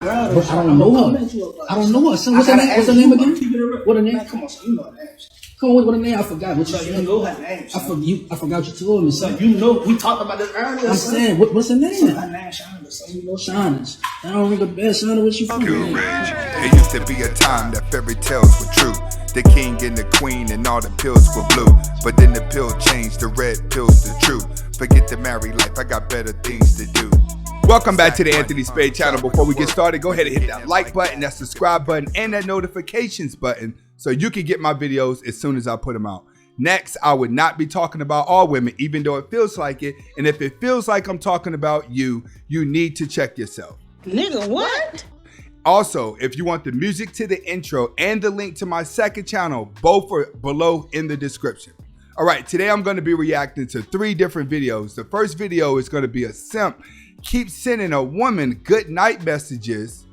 But I don't know her. I don't know her. Son, what's her name? What's her name again? What her name? Come on, son, you know her name. Come on, what her name? I forgot. What you You know her name. I forgot you told me, son. You know, we talked about this earlier. I'm saying, what's her name? Her name Shonda, son. You know Shonda. I don't ring a bell. Shonda, what you from? It used to be a time that fairy tales were true. The king and the queen and all the pills were blue. But then the pill changed, the red pill's the truth. Forget the married life, I got better things to do. Welcome back to the Anthony Spade channel. Before we get started, go ahead and hit that like button, that subscribe button, and that notifications button so you can get my videos as soon as I put them out. Next, I would not be talking about all women, even though it feels like it. And if it feels like I'm talking about you, you need to check yourself. Nigga, what? Also, if you want the music to the intro and the link to my second channel, both are below in the description. All right, today I'm going to be reacting to 3 different videos. The first video is going to be a simp keeps sending a woman good night messages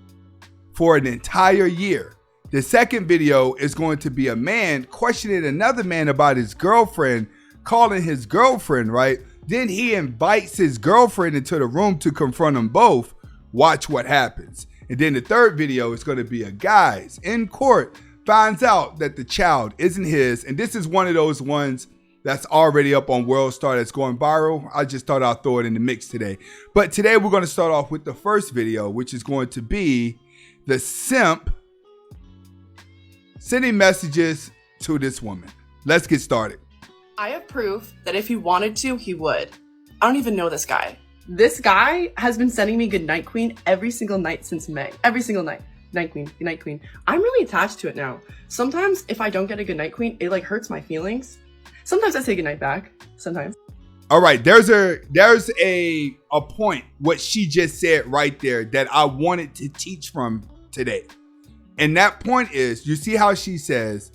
for an entire year. The second video is going to be a man questioning another man about his girlfriend, calling his girlfriend, right? Then he invites his girlfriend into the room to confront them both. Watch what happens. And then the third video is going to be a guy's in court finds out that the child isn't his. And this is one of those ones that's already up on World Star that's going viral. I just thought I'd throw it in the mix today. But today we're going to start off with the first video, which is going to be the simp sending messages to this woman. Let's get started. I have proof that if he wanted to, he would. I don't even know this guy. This guy has been sending me Goodnight Queen every single night since May. Every single night. Night Queen, Goodnight Queen. I'm really attached to it now. Sometimes if I don't get a Goodnight Queen, it like hurts my feelings. Sometimes I say goodnight back. Sometimes. All right, there's a point, what she just said right there, that I wanted to teach from today. And that point is, you see how she says,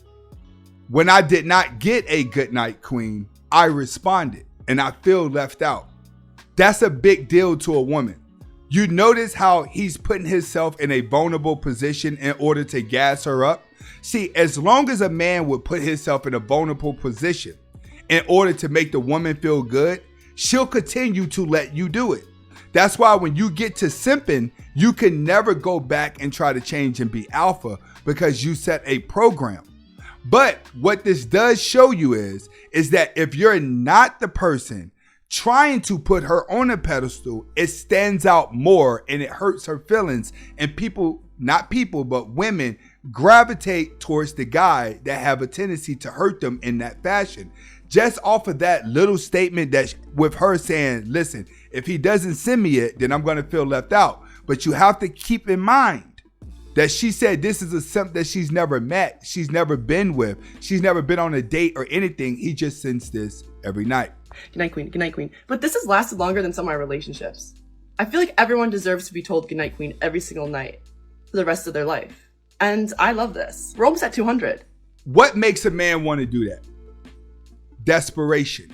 when I did not get a Goodnight Queen, I responded and I feel left out. That's a big deal to a woman. You notice how he's putting himself in a vulnerable position in order to gas her up? See, as long as a man would put himself in a vulnerable position in order to make the woman feel good, she'll continue to let you do it. That's why when you get to simping, you can never go back and try to change and be alpha because you set a program. But what this does show you is that if you're not the person trying to put her on a pedestal, it stands out more and it hurts her feelings. And people, not people, but women gravitate towards the guy that have a tendency to hurt them in that fashion. Just off of that little statement that with her saying, listen, if he doesn't send me it, then I'm going to feel left out. But you have to keep in mind that she said this is a simp that she's never met. She's never been with. She's never been on a date or anything. He just sends this every night. Goodnight Queen, Goodnight Queen. But this has lasted longer than some of my relationships. I feel like everyone deserves to be told Goodnight Queen every single night for the rest of their life. And I love this. We're almost at 200. What makes a man want to do that? Desperation.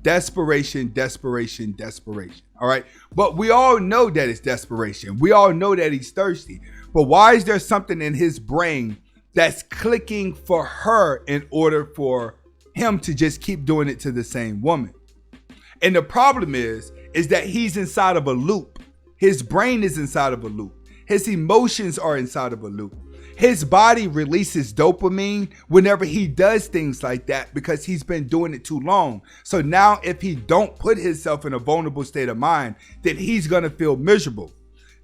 Desperation, desperation, desperation. All right. But we all know that it's desperation. We all know that he's thirsty. But why is there something in his brain that's clicking for her in order for him to just keep doing it to the same woman? And the problem is that he's inside of a loop. His brain is inside of a loop. His emotions are inside of a loop. His body releases dopamine whenever he does things like that because he's been doing it too long. So now if he don't put himself in a vulnerable state of mind, then he's going to feel miserable.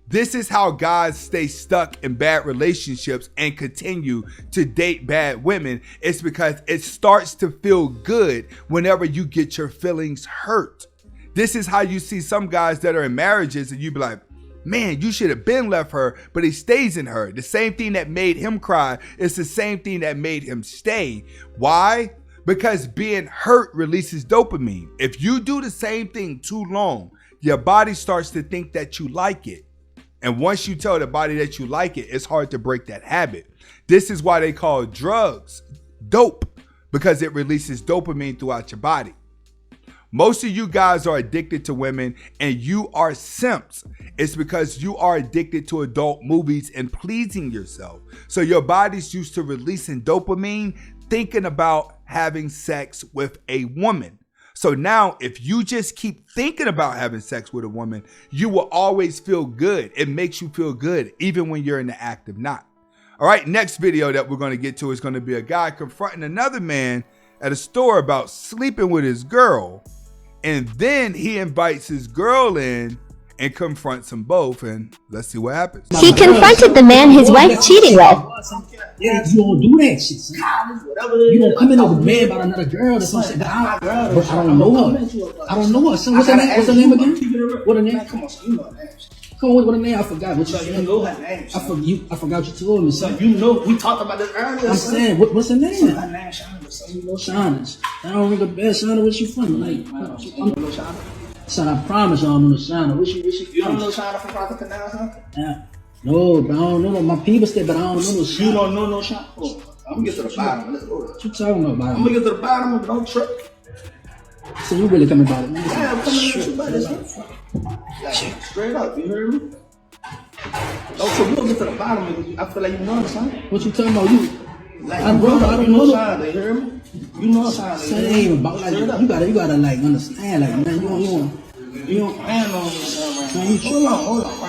This is how guys stay stuck in bad relationships and continue to date bad women. It's because it starts to feel good whenever you get your feelings hurt. This is how you see some guys that are in marriages and you be like, man, you should have been left her, but he stays in her. The same thing that made him cry is the same thing that made him stay. Why? Because being hurt releases dopamine. If you do the same thing too long, your body starts to think that you like it. And once you tell the body that you like it, it's hard to break that habit. This is why they call drugs dope, because it releases dopamine throughout your body. Most of you guys are addicted to women and you are simps. It's because you are addicted to adult movies and pleasing yourself. So your body's used to releasing dopamine, thinking about having sex with a woman. So now if you just keep thinking about having sex with a woman, you will always feel good. It makes you feel good even when you're in the act of not. All right, next video that we're going to get to is going to be a guy confronting another man at a store about sleeping with his girl. And then he invites his girl in and confronts them both. And let's see what happens. He confronted the man his wife cheating with. Yeah, you don't do that shit, son. You don't come in over mad about another girl or some shit. But I don't know her. I don't know her, son. What's her name? What's her name again? What her name? Come on, son, you know her name. Come on, what her name? I forgot. What you You said? know her name. I forgot you told me, son. You know, we talked about this earlier. I'm saying, what's her name? Her name Shonda, son. You know Shonda. I don't ring a bell. Shonda, where she from? Like, You know Shonda? son, I promise you I don't know Shonda. Where she You don't from? know Shonda from Cross the Canal, son? Yeah. No, but I don't know. My people said, but I don't know no You Shonda. don't know no Shonda? Oh, I'm gonna get to the bottom. Let's go. What you talking about? I'm gonna get to the bottom of it. Don't trip. So you really coming about it? Yeah, I'm coming at you about this, son. Like, straight up, you heard me? Oh, so we gonna get to the bottom of it. I feel like you know her, son. What you talking about? You? Like, I don't know. Shonda, you heard me? You know Shonda. Son, it ain't even about like you gotta like understand like man you don't I ain't know what's man, you Hold on.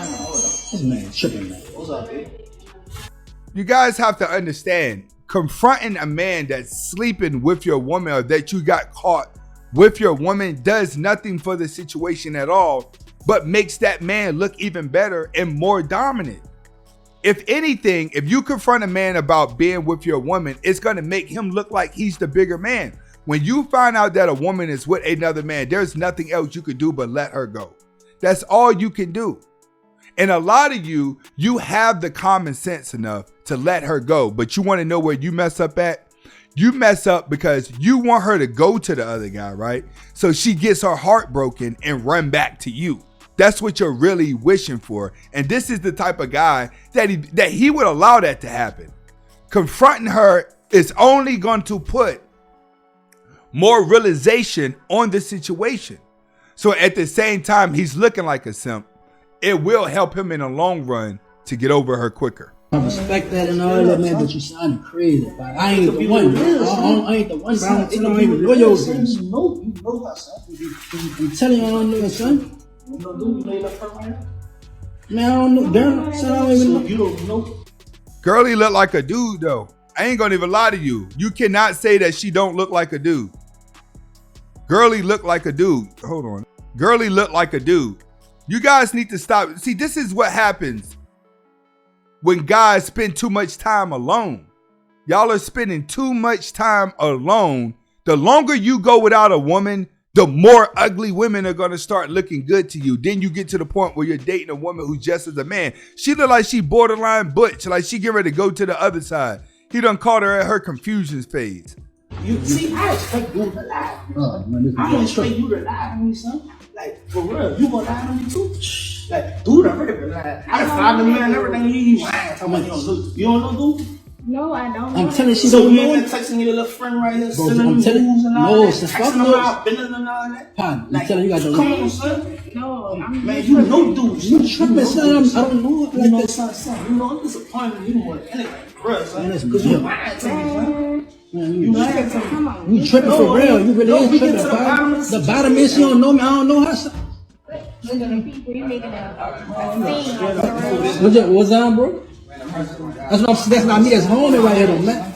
this man tripping man. What's up, dude? You guys have to understand, confronting a man that's sleeping with your woman or that you got caught with your woman does nothing for the situation at all, but makes that man look even better and more dominant. If anything, if you confront a man about being with your woman, it's going to make him look like he's the bigger man. When you find out that a woman is with another man, there's nothing else you could do but let her go. That's all you can do. And a lot of you have the common sense enough to let her go, but you want to know where you mess up at? You mess up because you want her to go to the other guy, right? So she gets her heart broken and run back to you. That's what you're really wishing for. And this is the type of guy that he would allow that to happen. Confronting her is only going to put more realization on the situation. So at the same time, he's looking like a simp. It will help him in the long run to get over her quicker. I respect that and all that, man, but you sounding crazy. But I ain't the one, bro. I ain't the one, bro. I don't even know your business. You know her, son. I'm telling you, I don't know her, son. You know you left her right now? Man, I don't know. Girl, son, I don't even know. You don't know. Girlie look like a dude though. I ain't gonna even lie to you. You cannot say that she don't look like a dude. Girlie look like a dude. Hold on. Girlie look like a dude. You guys need to stop. See, this is what happens when guys spend too much time alone. Y'all are spending too much time alone. The longer you go without a woman, the more ugly women are going to start looking good to you. Then you get to the point where you're dating a woman who just is a man. She look like she borderline butch, like she get ready to go to the other side. He done caught her at her confusion phase. You see, I expect you to lie. I don't expect you to lie to me, son. Like, for real, you gonna lie to me too? Like, dude, I'm ready to lie. I done found the man and everything. You lying. Talking about you don't know. You don't know, dude? No, I don't. I'm telling you, she So don't you know. ain't been texting your little friend right here, Bro, sending I'm them telling moves and you, all no, that, since texting fuck them those. out, bending and all that. Pon, I'm telling you, got the Come on, son. No, I'm Man, you know dudes. You tripping, son. I don't know it You like know, that. son. You know, I'm disappointed in you more than anything. Bruh, son. Man, that's Because you real. lying to me, son. Man, You lying to me. Come on. you tripping for real. You really No, is we get tripping. to the bottom of The bottom is she don't know me. I don't know her. Son. People, you're making a scene. What's on, bro? That's not me. That's homie right here, though, man.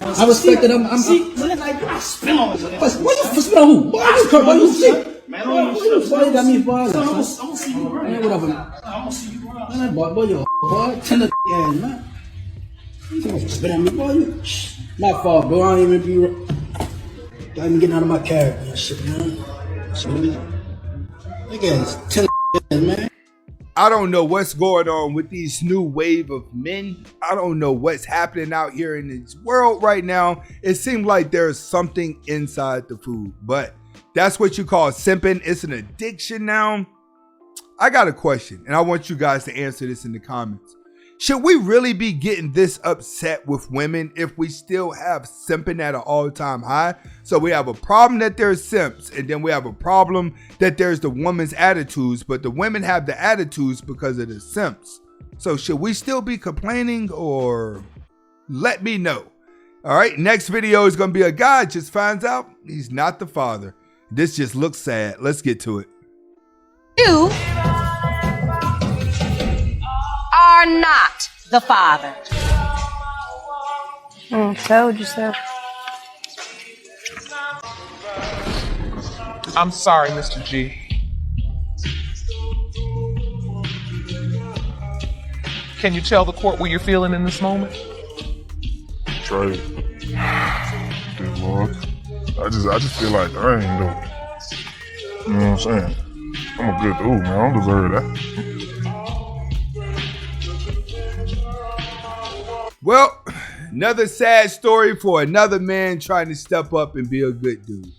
I respect it. I'm See, so like, I spin on it. what you spit on who? Boy, you come, boy, you sick. Man, Boy, you got me for all I'm that. gonna see you around. Man, whatever. I'm gonna see you around. Man, boy, you boy, tender ass, man. You gonna spit on me, boy? You, my fault, bro. I don't even be. Got me getting out of my character and shit, man. Look at this tender ass, man. I don't know what's going on with these new wave of men. I don't know what's happening out here in this world right now. It seems like there's something inside the food, but that's what you call simping. It's an addiction now. I got a question, and I want you guys to answer this in the comments. Should we really be getting this upset with women if we still have simping at an all-time high? So we have a problem that there's simps, and then we have a problem that there's the woman's attitudes, but the women have the attitudes because of the simps. So should we still be complaining, or let me know? All right, next video is going to be a guy just finds out he's not the father. This just looks sad. Let's get to it. You are not the father. Told you so. I'm sorry, Mr. G. Can you tell the court what you're feeling in this moment? Trey. Dear Lord. I just feel like dang though. You know what I'm saying? I'm a good dude, man. I don't deserve that. Well, another sad story for another man trying to step up and be a good dude.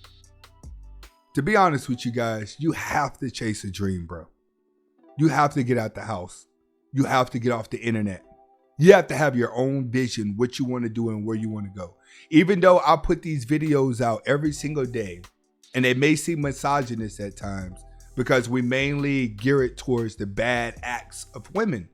To be honest with you guys, you have to chase a dream, bro. You have to get out the house. You have to get off the internet. You have to have your own vision, what you want to do and where you want to go. Even though I put these videos out every single day, and they may seem misogynist at times because we mainly gear it towards the bad acts of women.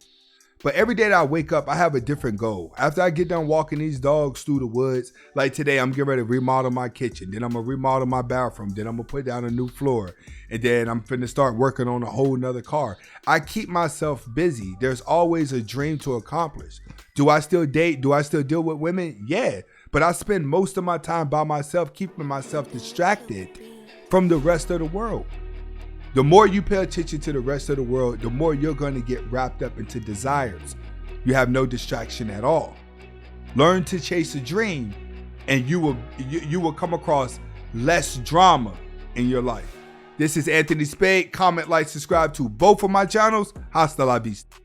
But every day that I wake up, I have a different goal. After I get done walking these dogs through the woods, like today, I'm getting ready to remodel my kitchen. Then I'm going to remodel my bathroom. Then I'm going to put down a new floor. And then I'm finna start working on a whole nother car. I keep myself busy. There's always a dream to accomplish. Do I still date? Do I still deal with women? Yeah. But I spend most of my time by myself, keeping myself distracted from the rest of the world. The more you pay attention to the rest of the world, the more you're going to get wrapped up into desires. You have no distraction at all. Learn to chase a dream, and you will come across less drama in your life. This is Anthony Spade. Comment, like, subscribe to both of my channels. Hasta la vista.